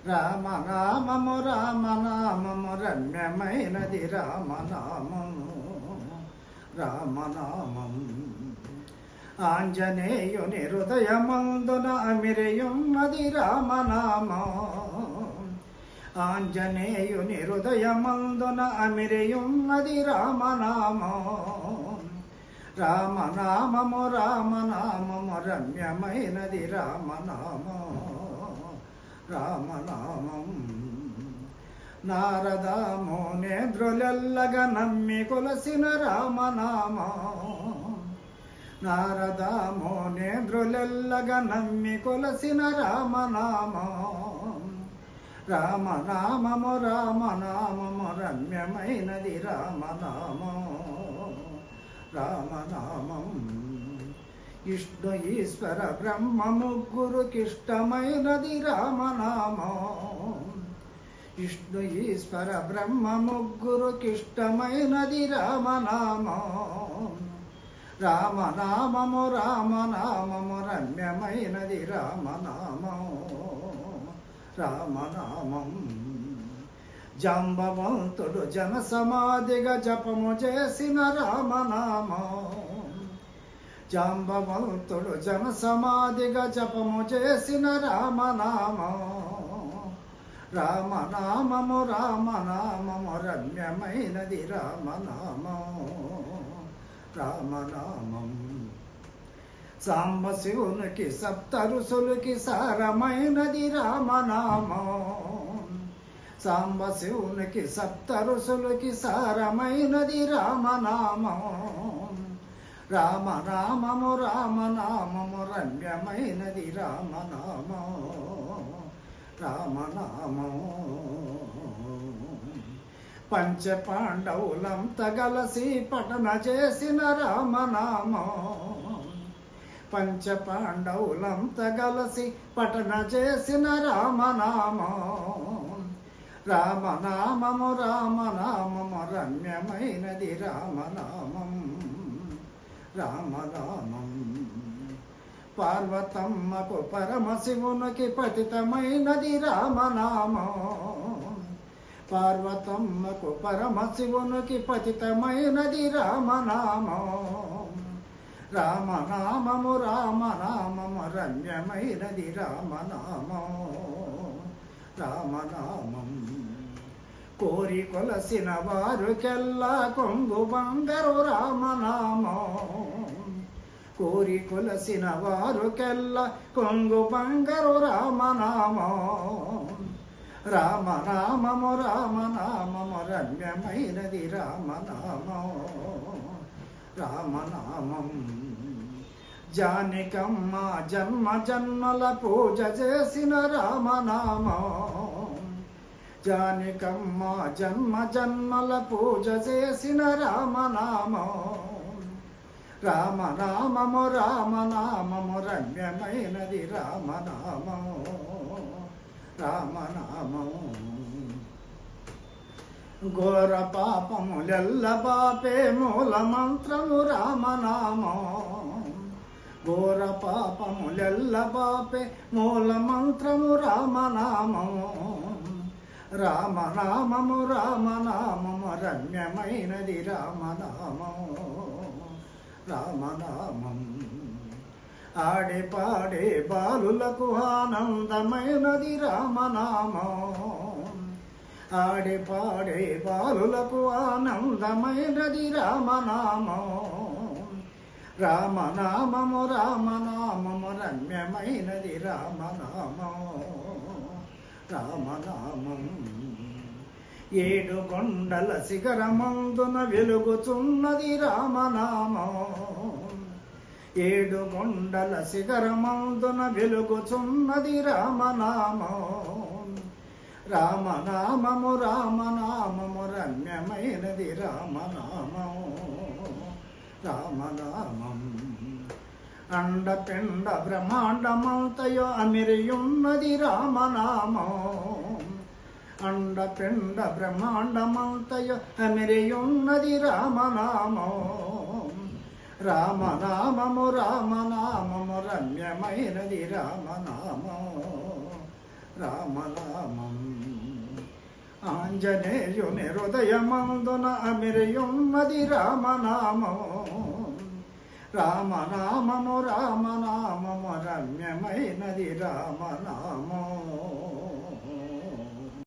రామనామము రామనామము రమ్యమైనది రామనామము రామనామం. ఆంజనేయుని హృదయమందున అమిరయున్నది రామనామం. ఆంజనేయుని హృదయమందున అమిరయున్నది రామనామం. రామనామము రామనామము రమ్యమైనది రామనామం రామనామం. నారదాము నేద్రులెల్లగ నమ్మి కొలసిన రామనామం. నారదాము నేద్రులెల్లగ నమ్మి కొలసిన రామనామం. రామనామము రామనామము రమ్యమైనది రామనామం రామనామం. విష్ణు ఈశ్వర బ్రహ్మ ముగ్గురుకిష్టమైనది రామనామం. విష్ణు ఈశ్వర బ్రహ్మ ముగ్గురుకిష్టమైనది రామనామం. రామనామము రామనామము రమ్యమైనది రామనామం రామనామం. జాంబవంతుడు జన సమాధిగా జపము చేసిన రామనామం. జాంబవంతుడు జన సమాధిగా జపము చేసిన రామనామం. రామనామము రామనామము రమ్యమైనది రామనామం రామనామం. సాంబశివునికి సప్త ఋషులకి సారమైనది రామనామం. సాంబశివునికి సప్త ఋషులకి సారమైనది రామనామం. రామనామము రామనామము రమ్యమైనది రామనామం రామనామం. పంచపాండవులంతా గలసి పఠన చేసిన రామనామం. పంచపాండవులంతా గలసి పఠన చేసిన రామనామం. రామనామము రామనామము రమ్యమైనది రామనామం రామనామం. పార్వతమ్మకు పరమశివునికి పతితమైనది రామనామం. పార్వతమ్మకు పరమశివునికి పతితమైనది రామనామం. రామనామము రామనామము రమ్యమైనది రామనామం రామనామం. కోరి కొలసిన వారుకెల్లా కొంగు బంగారు రామనామం. కోరి కొలసిన వారుకెల్లా కొంగు బంగారు రామనామం. రామనామము రామనామము రమ్యమైనది రామనామం రామనామం. జానకమ్మ జన్మ జన్మల పూజ చేసిన రామనామం. జానకమ్మ జన్మ జన్మల పూజ చేసిన రామనామం. రామనామము రామనామము రమ్యమైనది రామనామం రామనామం. ఘోర పాపములెల్ల బాపే మూల మంత్రము రామనామం. ఘోర పాపములెల్ల బాపే మూల మంత్రము రామనామం. రామనామము రామనామము రమ్యమైనది రామనామం రామనామం. ఆడే పాడే బాలులకు ఆనందమైనది రామనామం. ఆడే పాడే బాలులకు ఆనందమైనది రామనామం. రామనామము రామనామము రమ్యమైనది రామనామం రామనామం. ఏడు కొండల శిఖరమందున వెలుగుచున్నది రామనామం. ఏడు కొండల శిఖరమందున వెలుగుచున్నది రామనామం. రామనామము రామనామము రమ్యమైనది రామనామం రామనామం. అండపిండ బ్రహ్మాండమంతయో అమిరియున్నది రామనామం. అండపిండ బ్రహ్మాండమంతయో అమిరియున్నది రామనామం. రామనామము రామనామము రమ్యమైనది రామనామం రామనామం. ఆంజనేయుని హృదయమందున అమిరియున్నది రామనామం. రామనామము రామనామము రమ్యమైనది రామనామం.